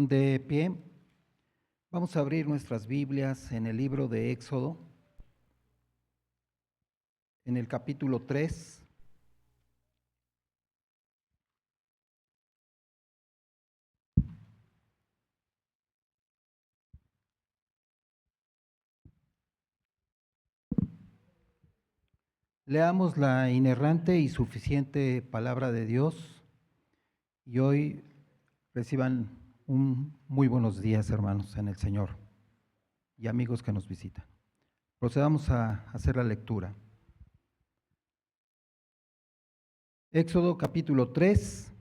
De pie, vamos a abrir nuestras Biblias en el libro de Éxodo, en el capítulo 3. Leamos la inerrante y suficiente palabra de Dios y hoy reciban un muy buenos días, hermanos, en el Señor y amigos que nos visitan. Procedamos a hacer la lectura. Éxodo capítulo 3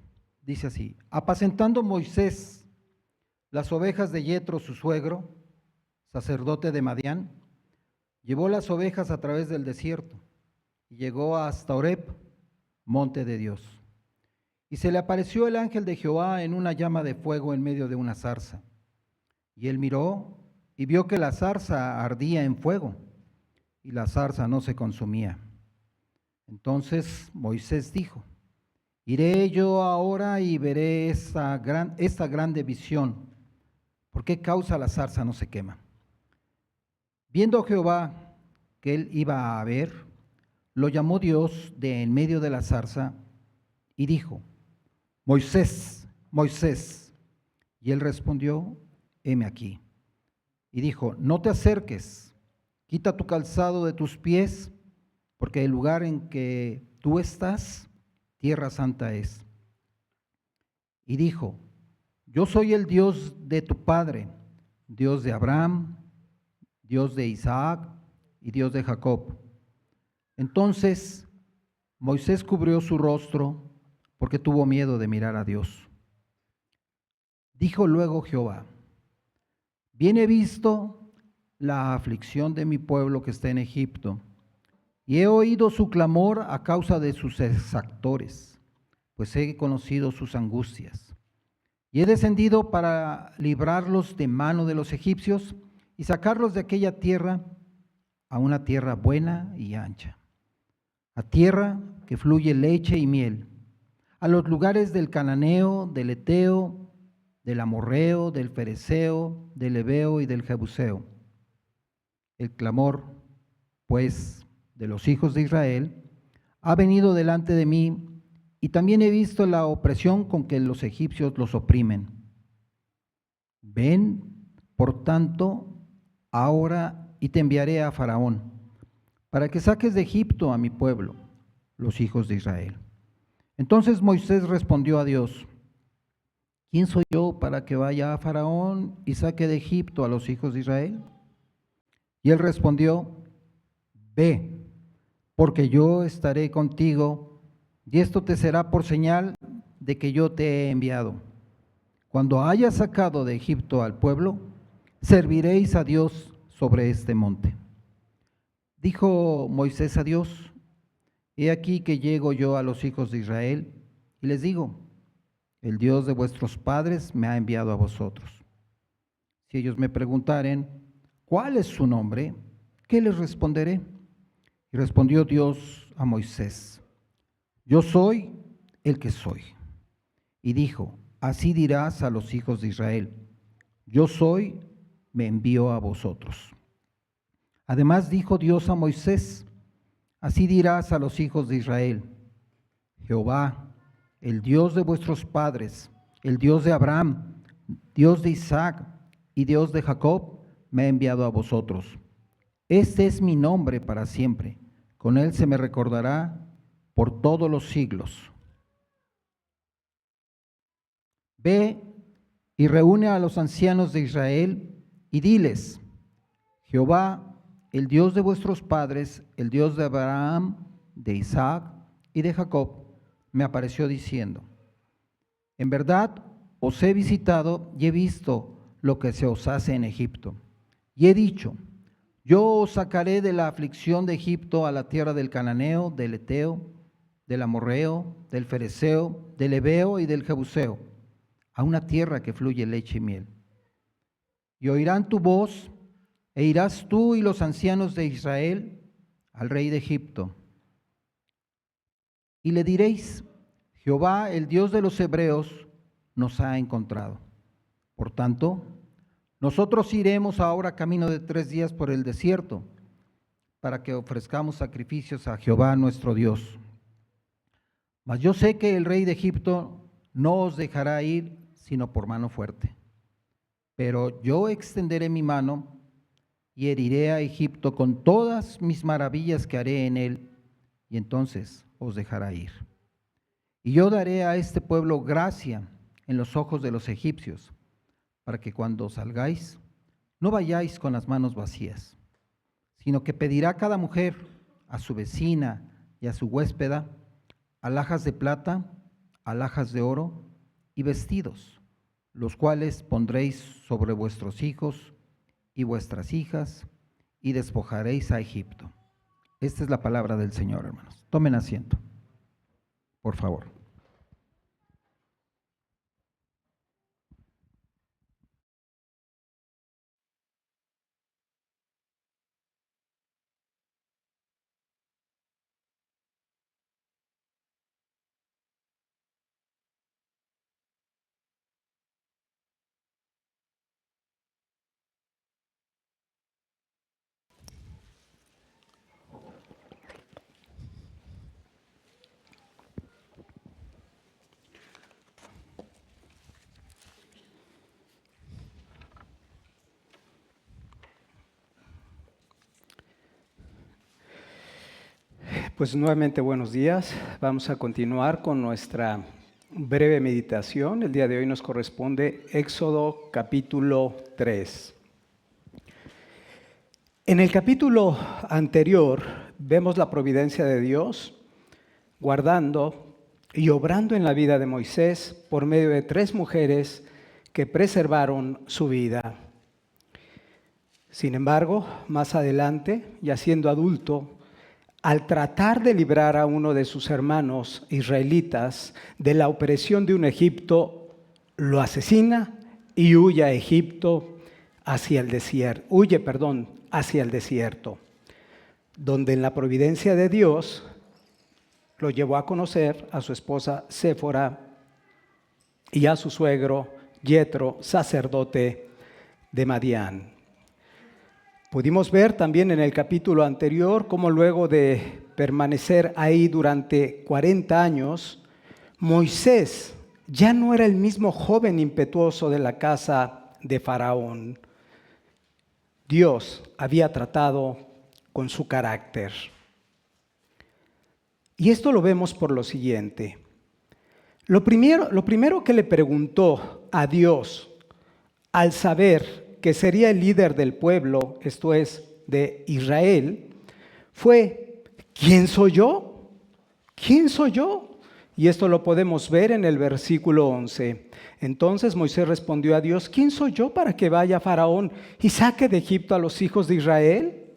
dice así: apacentando Moisés las ovejas de Yetro, su suegro, sacerdote de Madián, llevó las ovejas a través del desierto y llegó hasta Horeb, monte de Dios. Y se le apareció el ángel de Jehová en una llama de fuego en medio de una zarza. Y él miró y vio que la zarza ardía en fuego, y la zarza no se consumía. Entonces Moisés dijo: iré yo ahora y veré esta grande visión. ¿Por qué causa la zarza no se quema? Viendo Jehová que él iba a ver, lo llamó Dios de en medio de la zarza y dijo: Moisés, Moisés. Y él respondió: heme aquí. Y dijo: no te acerques, quita tu calzado de tus pies, porque el lugar en que tú estás, tierra santa es. Y dijo: yo soy el Dios de tu padre, Dios de Abraham, Dios de Isaac y Dios de Jacob. Entonces Moisés cubrió su rostro porque tuvo miedo de mirar a Dios. Dijo luego Jehová: bien he visto la aflicción de mi pueblo que está en Egipto, y he oído su clamor a causa de sus exactores, pues he conocido sus angustias. Y he descendido para librarlos de mano de los egipcios y sacarlos de aquella tierra a una tierra buena y ancha, a tierra que fluye leche y miel, a los lugares del cananeo, del eteo, del amorreo, del fereceo, del heveo y del jebuseo. El clamor, pues, de los hijos de Israel ha venido delante de mí, y también he visto la opresión con que los egipcios los oprimen. Ven, por tanto, ahora y te enviaré a Faraón, para que saques de Egipto a mi pueblo, los hijos de Israel. Entonces Moisés respondió a Dios: ¿quién soy yo para que vaya a Faraón y saque de Egipto a los hijos de Israel? Y él respondió: ve, porque yo estaré contigo, y esto te será por señal de que yo te he enviado. Cuando hayas sacado de Egipto al pueblo, serviréis a Dios sobre este monte. Dijo Moisés a Dios: he aquí que llego yo a los hijos de Israel y les digo: el Dios de vuestros padres me ha enviado a vosotros. Si ellos me preguntaren: ¿cuál es su nombre?, ¿qué les responderé? Y respondió Dios a Moisés: yo soy el que soy. Y dijo: así dirás a los hijos de Israel: yo soy, me envió a vosotros. Además dijo Dios a Moisés: así dirás a los hijos de Israel: Jehová, el Dios de vuestros padres, el Dios de Abraham, Dios de Isaac y Dios de Jacob, me ha enviado a vosotros. Este es mi nombre para siempre, con él se me recordará por todos los siglos. Ve y reúne a los ancianos de Israel y diles: Jehová, el Dios de vuestros padres, el Dios de Abraham, de Isaac y de Jacob, me apareció diciendo: en verdad os he visitado y he visto lo que se os hace en Egipto. Y he dicho: yo os sacaré de la aflicción de Egipto a la tierra del cananeo, del eteo, del amorreo, del fereceo, del heveo y del jebuseo, a una tierra que fluye leche y miel. Y oirán tu voz, e irás tú y los ancianos de Israel al rey de Egipto. Y le diréis: Jehová, el Dios de los hebreos, nos ha encontrado. Por tanto, nosotros iremos ahora camino de 3 días por el desierto, para que ofrezcamos sacrificios a Jehová nuestro Dios. Mas yo sé que el rey de Egipto no os dejará ir sino por mano fuerte. Pero yo extenderé mi mano y heriré a Egipto con todas mis maravillas que haré en él, y entonces os dejará ir. Y yo daré a este pueblo gracia en los ojos de los egipcios, para que cuando salgáis no vayáis con las manos vacías, sino que pedirá cada mujer a su vecina y a su huéspeda alhajas de plata, alhajas de oro y vestidos, los cuales pondréis sobre vuestros hijos y vuestras hijas, y despojaréis a Egipto. Esta es la palabra del Señor, hermanos. Tomen asiento, por favor. Pues nuevamente buenos días. Vamos a continuar con nuestra breve meditación. El día de hoy nos corresponde Éxodo capítulo 3. En el capítulo anterior vemos la providencia de Dios guardando y obrando en la vida de Moisés por medio de 3 mujeres que preservaron su vida. Sin embargo, más adelante, ya siendo adulto, al tratar de librar a uno de sus hermanos israelitas de la opresión de un Egipto, lo asesina y huye a Egipto hacia el desierto, donde en la providencia de Dios lo llevó a conocer a su esposa Séfora y a su suegro Yetro, sacerdote de Madián. Pudimos ver también en el capítulo anterior cómo luego de permanecer ahí durante 40 años, Moisés ya no era el mismo joven impetuoso de la casa de Faraón. Dios había tratado con su carácter. Y esto lo vemos por lo siguiente. Lo primero que le preguntó a Dios al saber que sería el líder del pueblo, esto es, de Israel, fue: ¿quién soy yo? ¿Quién soy yo? Y esto lo podemos ver en el versículo 11. Entonces Moisés respondió a Dios: ¿quién soy yo para que vaya Faraón y saque de Egipto a los hijos de Israel?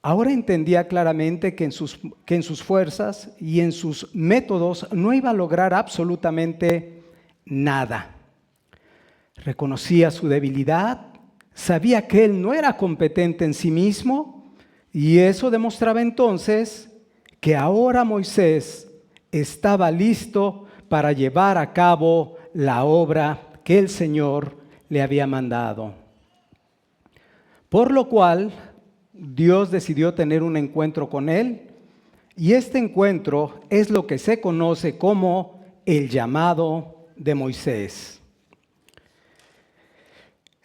Ahora entendía claramente que en sus fuerzas y en sus métodos no iba a lograr absolutamente nada. Reconocía su debilidad, sabía que él no era competente en sí mismo, y eso demostraba entonces que ahora Moisés estaba listo para llevar a cabo la obra que el Señor le había mandado. Por lo cual, Dios decidió tener un encuentro con él, y este encuentro es lo que se conoce como el llamado de Moisés.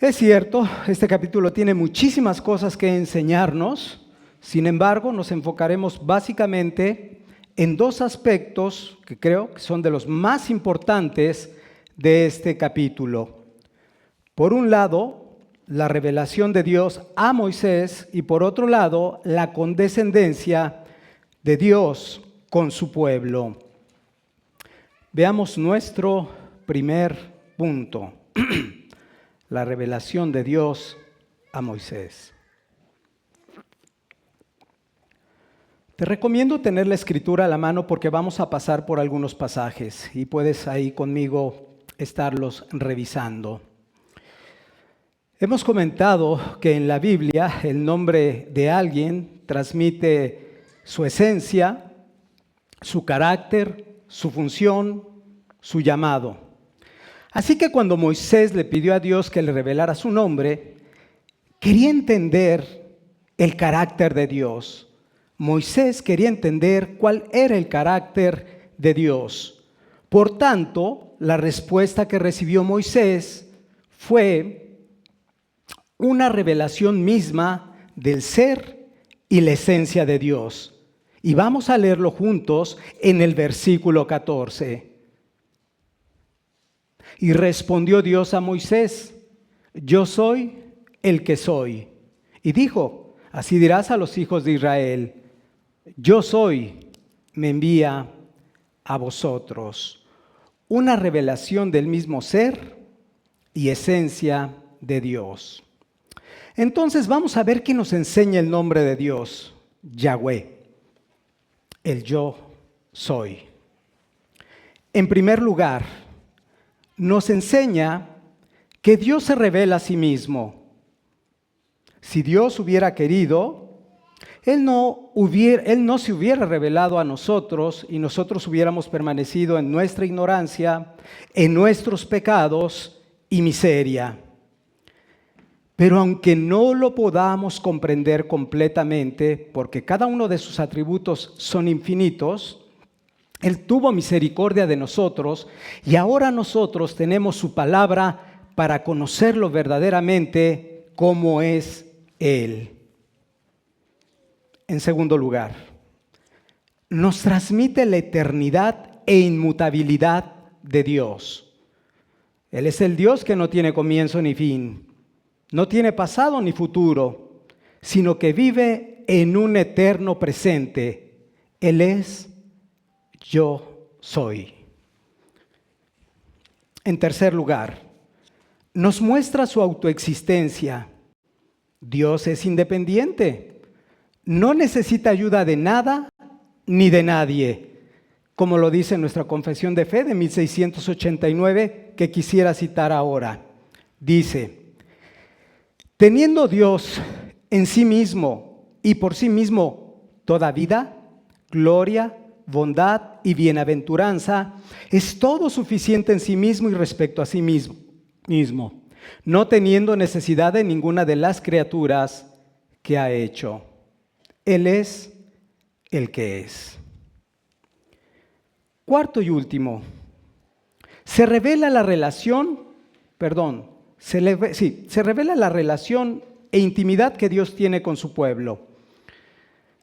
Es cierto, este capítulo tiene muchísimas cosas que enseñarnos. Sin embargo, nos enfocaremos básicamente en 2 aspectos que creo que son de los más importantes de este capítulo. Por un lado, la revelación de Dios a Moisés, y por otro lado, la condescendencia de Dios con su pueblo. Veamos nuestro primer punto. La revelación de Dios a Moisés. Te recomiendo tener la escritura a la mano porque vamos a pasar por algunos pasajes y puedes ahí conmigo estarlos revisando. Hemos comentado que en la Biblia el nombre de alguien transmite su esencia, su carácter, su función, su llamado. Así que cuando Moisés le pidió a Dios que le revelara su nombre, quería entender el carácter de Dios. Moisés quería entender cuál era el carácter de Dios. Por tanto, la respuesta que recibió Moisés fue una revelación misma del ser y la esencia de Dios. Y vamos a leerlo juntos en el versículo 14. Y respondió Dios a Moisés: yo soy el que soy. Y dijo: así dirás a los hijos de Israel: yo soy, me envía a vosotros. Una revelación del mismo ser y esencia de Dios. Entonces vamos a ver qué nos enseña el nombre de Dios, Yahweh, el yo soy. En primer lugar, nos enseña que Dios se revela a sí mismo. Si Dios hubiera querido, Él no se hubiera revelado a nosotros y nosotros hubiéramos permanecido en nuestra ignorancia, en nuestros pecados y miseria. Pero aunque no lo podamos comprender completamente, porque cada uno de sus atributos son infinitos, Él tuvo misericordia de nosotros y ahora nosotros tenemos su palabra para conocerlo verdaderamente como es Él. En segundo lugar, nos transmite la eternidad e inmutabilidad de Dios. Él es el Dios que no tiene comienzo ni fin, no tiene pasado ni futuro, sino que vive en un eterno presente. Él es yo soy. En tercer lugar, nos muestra su autoexistencia. Dios es independiente. No necesita ayuda de nada ni de nadie, como lo dice nuestra confesión de fe de 1689, que quisiera citar ahora. Dice: teniendo Dios en sí mismo y por sí mismo toda vida, gloria, bondad y bienaventuranza, es todo suficiente en sí mismo y respecto a sí mismo, no teniendo necesidad de ninguna de las criaturas que ha hecho. Él es el que es. Cuarto y último, se revela la relación e intimidad que Dios tiene con su pueblo.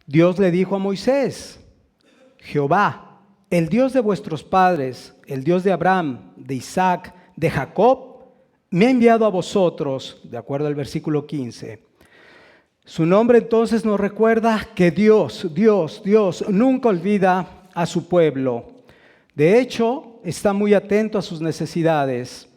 Dios le dijo a Moisés: Jehová, el Dios de vuestros padres, el Dios de Abraham, de Isaac, de Jacob, me ha enviado a vosotros, de acuerdo al versículo 15. Su nombre entonces nos recuerda que Dios nunca olvida a su pueblo. De hecho, está muy atento a sus necesidades.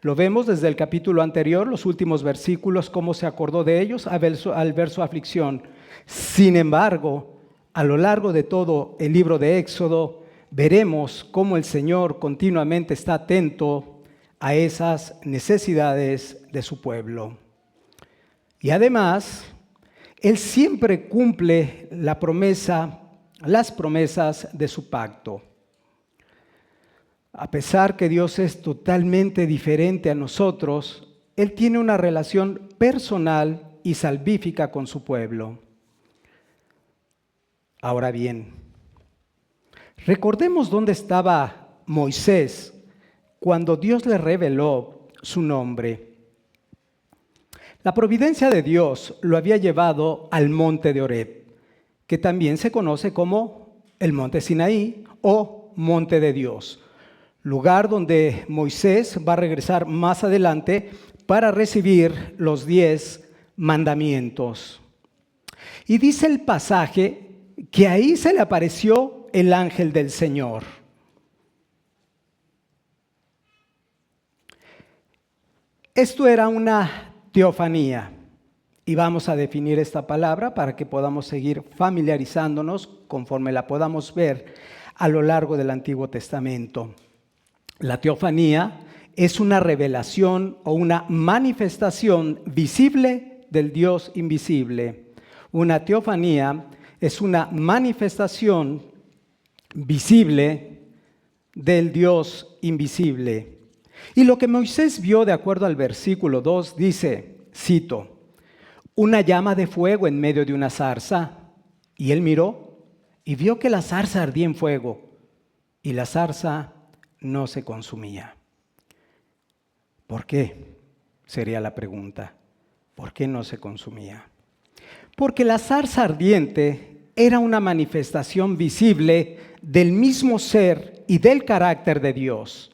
Lo vemos desde el capítulo anterior, los últimos versículos, cómo se acordó de ellos al verso aflicción. Sin embargo, a lo largo de todo el libro de Éxodo, veremos cómo el Señor continuamente está atento a esas necesidades de su pueblo. Y además, Él siempre cumple las promesas de su pacto. A pesar que Dios es totalmente diferente a nosotros, Él tiene una relación personal y salvífica con su pueblo. Ahora bien, recordemos dónde estaba Moisés cuando Dios le reveló su nombre. La providencia de Dios lo había llevado al monte de Horeb, que también se conoce como el monte Sinaí o monte de Dios, lugar donde Moisés va a regresar más adelante para recibir los 10 mandamientos. Y dice el pasaje que ahí se le apareció el ángel del Señor. Esto era una teofanía, y vamos a definir esta palabra para que podamos seguir familiarizándonos conforme la podamos ver a lo largo del Antiguo Testamento. La teofanía es una revelación o una manifestación visible del Dios invisible. Una teofanía es una manifestación visible del Dios invisible. Y lo que Moisés vio, de acuerdo al versículo 2, dice, cito, una llama de fuego en medio de una zarza. Y él miró y vio que la zarza ardía en fuego y la zarza no se consumía. ¿Por qué? Sería la pregunta. ¿Por qué no se consumía? Porque la zarza ardiente era una manifestación visible del mismo ser y del carácter de Dios.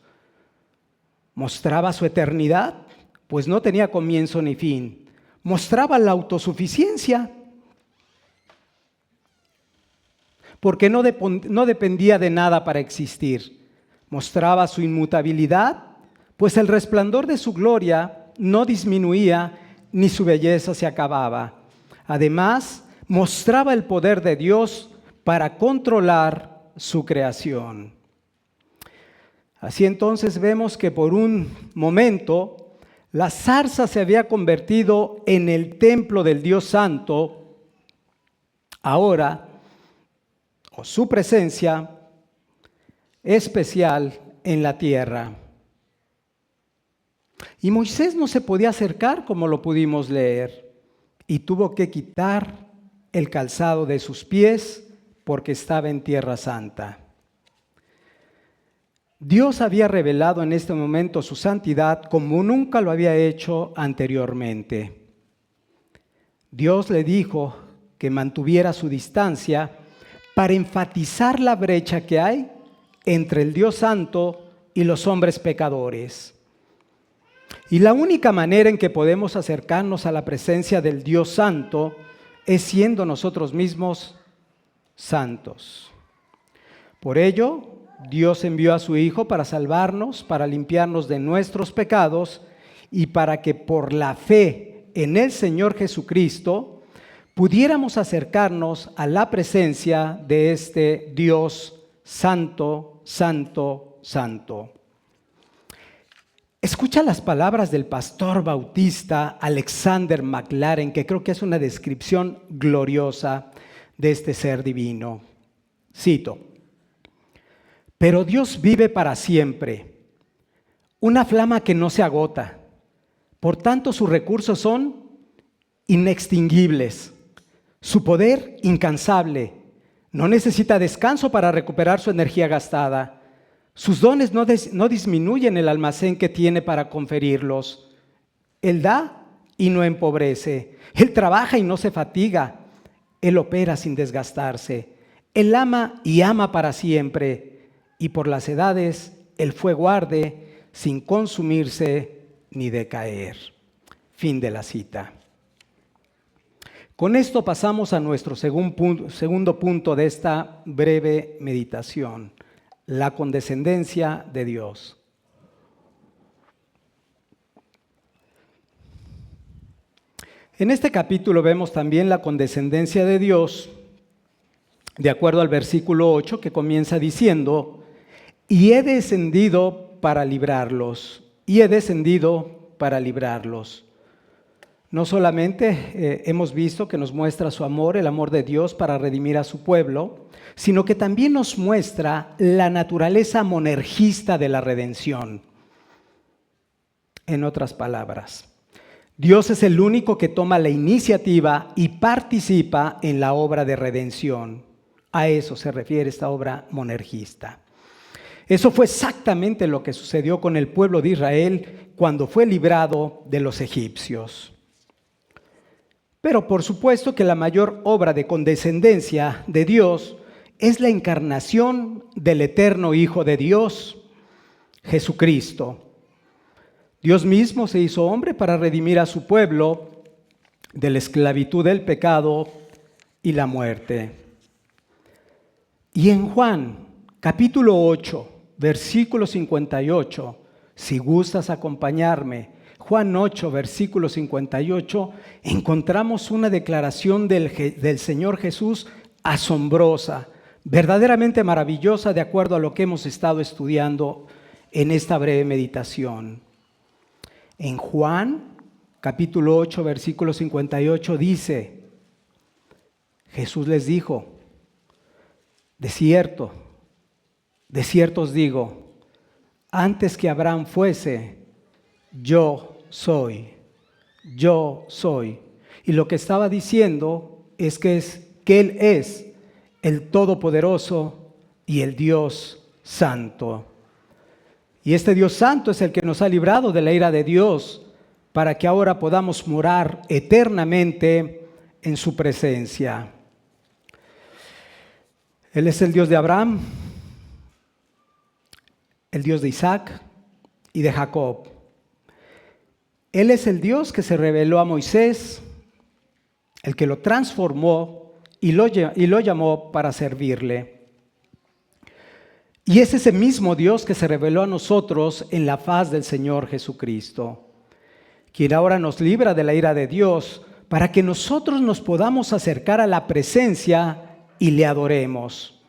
Mostraba su eternidad, pues no tenía comienzo ni fin. Mostraba la autosuficiencia, porque no dependía de nada para existir. Mostraba su inmutabilidad, pues el resplandor de su gloria no disminuía ni su belleza se acababa. Además, mostraba el poder de Dios para controlar su creación. Así entonces vemos que por un momento la zarza se había convertido en el templo del Dios Santo. Ahora, su presencia especial en la tierra. Y Moisés no se podía acercar, como lo pudimos leer, y tuvo que quitar el calzado de sus pies porque estaba en tierra santa. Dios había revelado en este momento su santidad como nunca lo había hecho anteriormente. Dios le dijo que mantuviera su distancia para enfatizar la brecha que hay entre el Dios Santo y los hombres pecadores. Y la única manera en que podemos acercarnos a la presencia del Dios Santo es siendo nosotros mismos santos. Por ello, Dios envió a su Hijo para salvarnos, para limpiarnos de nuestros pecados y para que por la fe en el Señor Jesucristo pudiéramos acercarnos a la presencia de este Dios santo, santo, santo. Escucha las palabras del pastor bautista Alexander McLaren, que creo que es una descripción gloriosa de este ser divino. Cito: pero Dios vive para siempre, una flama que no se agota. Por tanto, sus recursos son inextinguibles. Su poder incansable, no necesita descanso para recuperar su energía gastada. Sus dones no disminuyen el almacén que tiene para conferirlos. Él da y no empobrece. Él trabaja y no se fatiga. Él opera sin desgastarse. Él ama y ama para siempre. Y por las edades el fuego arde sin consumirse ni decaer. Fin de la cita. Con esto pasamos a nuestro segundo punto de esta breve meditación, la condescendencia de Dios. En este capítulo vemos también la condescendencia de Dios, de acuerdo al versículo 8, que comienza diciendo: y he descendido para librarlos, y he descendido para librarlos. No solamente hemos visto que nos muestra su amor, el amor de Dios para redimir a su pueblo, sino que también nos muestra la naturaleza monergista de la redención. En otras palabras, Dios es el único que toma la iniciativa y participa en la obra de redención. A eso se refiere esta obra monergista. Eso fue exactamente lo que sucedió con el pueblo de Israel cuando fue librado de los egipcios. Pero por supuesto que la mayor obra de condescendencia de Dios es la encarnación del eterno Hijo de Dios, Jesucristo. Dios mismo se hizo hombre para redimir a su pueblo de la esclavitud del pecado y la muerte. Y en Juan, capítulo 8, versículo 58, si gustas acompañarme, Juan 8, versículo 58, encontramos una declaración del Señor Jesús asombrosa, verdaderamente maravillosa, de acuerdo a lo que hemos estado estudiando en esta breve meditación. En Juan, capítulo 8, versículo 58, dice: Jesús les dijo: de cierto os digo, antes que Abraham fuese, yo soy. Yo soy. Y lo que estaba diciendo es que Él es el Todopoderoso y el Dios Santo. Y este Dios Santo es el que nos ha librado de la ira de Dios para que ahora podamos morar eternamente en su presencia. Él es el Dios de Abraham, el Dios de Isaac y de Jacob. Él es el Dios que se reveló a Moisés, el que lo transformó y lo llamó para servirle. Y es ese mismo Dios que se reveló a nosotros en la faz del Señor Jesucristo, quien ahora nos libra de la ira de Dios para que nosotros nos podamos acercar a la presencia y le adoremos.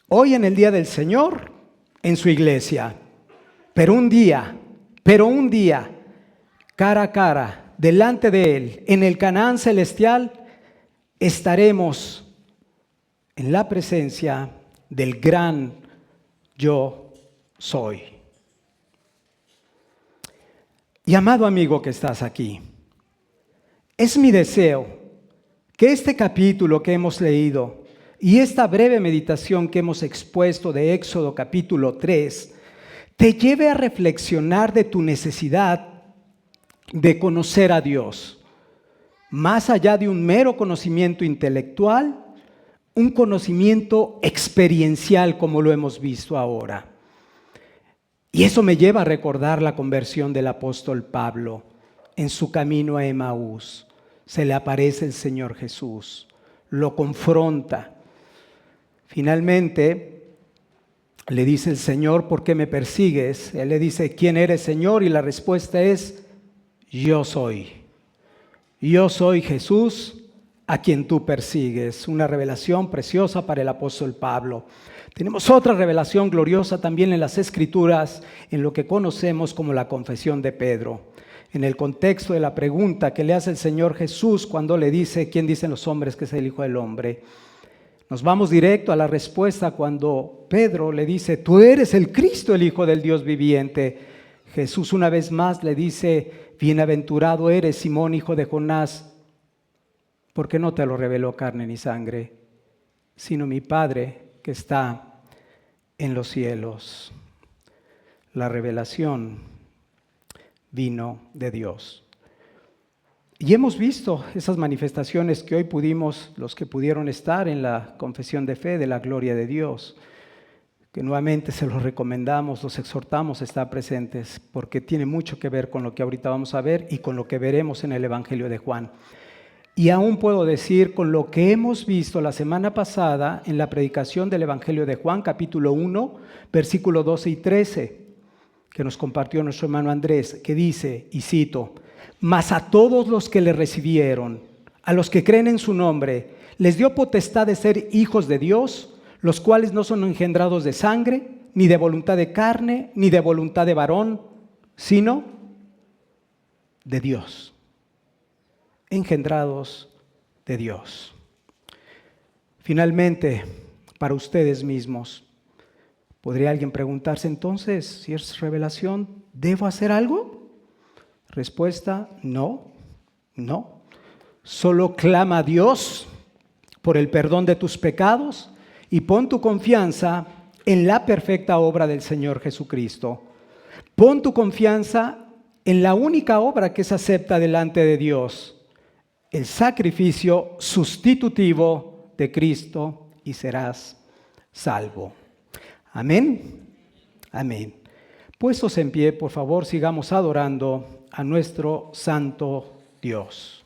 Hoy en el día del Señor, en su iglesia, pero un día, cara a cara, delante de Él, en el Canaán celestial, estaremos en la presencia del gran yo soy. Y amado amigo que estás aquí, es mi deseo que este capítulo que hemos leído y esta breve meditación que hemos expuesto de Éxodo capítulo 3 te lleve a reflexionar de tu necesidad de conocer a Dios, más allá de un mero conocimiento intelectual, un conocimiento experiencial como lo hemos visto ahora. Y eso me lleva a recordar la conversión del apóstol Pablo en su camino a Emaús. Se le aparece el Señor Jesús, lo confronta. Finalmente le dice el Señor, ¿por qué me persigues? Él le dice, ¿quién eres, Señor? Y la respuesta es, yo soy. Yo soy Jesús a quien tú persigues. Una revelación preciosa para el apóstol Pablo. Tenemos otra revelación gloriosa también en las Escrituras, en lo que conocemos como la confesión de Pedro. En el contexto de la pregunta que le hace el Señor Jesús cuando le dice, ¿quién dicen los hombres que es el Hijo del Hombre? Nos vamos directo a la respuesta cuando Pedro le dice, tú eres el Cristo, el Hijo del Dios viviente. Jesús una vez más le dice, bienaventurado eres, Simón, hijo de Jonás, porque no te lo reveló carne ni sangre, sino mi Padre que está en los cielos. La revelación vino de Dios. Y hemos visto esas manifestaciones que hoy pudimos, los que pudieron estar en la confesión de fe de la gloria de Dios, que nuevamente se los recomendamos, los exhortamos a estar presentes, porque tiene mucho que ver con lo que ahorita vamos a ver y con lo que veremos en el Evangelio de Juan. Y aún puedo decir con lo que hemos visto la semana pasada en la predicación del Evangelio de Juan, capítulo 1, versículos 12 y 13, que nos compartió nuestro hermano Andrés, que dice, y cito, mas a todos los que le recibieron, a los que creen en su nombre, les dio potestad de ser hijos de Dios, los cuales no son engendrados de sangre, ni de voluntad de carne, ni de voluntad de varón, sino de Dios. Engendrados de Dios. Finalmente, para ustedes mismos, ¿podría alguien preguntarse entonces si es revelación? ¿Debo hacer algo? Respuesta, no. Solo clama a Dios por el perdón de tus pecados y pon tu confianza en la perfecta obra del Señor Jesucristo. Pon tu confianza en la única obra que se acepta delante de Dios, el sacrificio sustitutivo de Cristo, y serás salvo. Amén. Amén. Puestos en pie, por favor, sigamos adorando a nuestro santo Dios.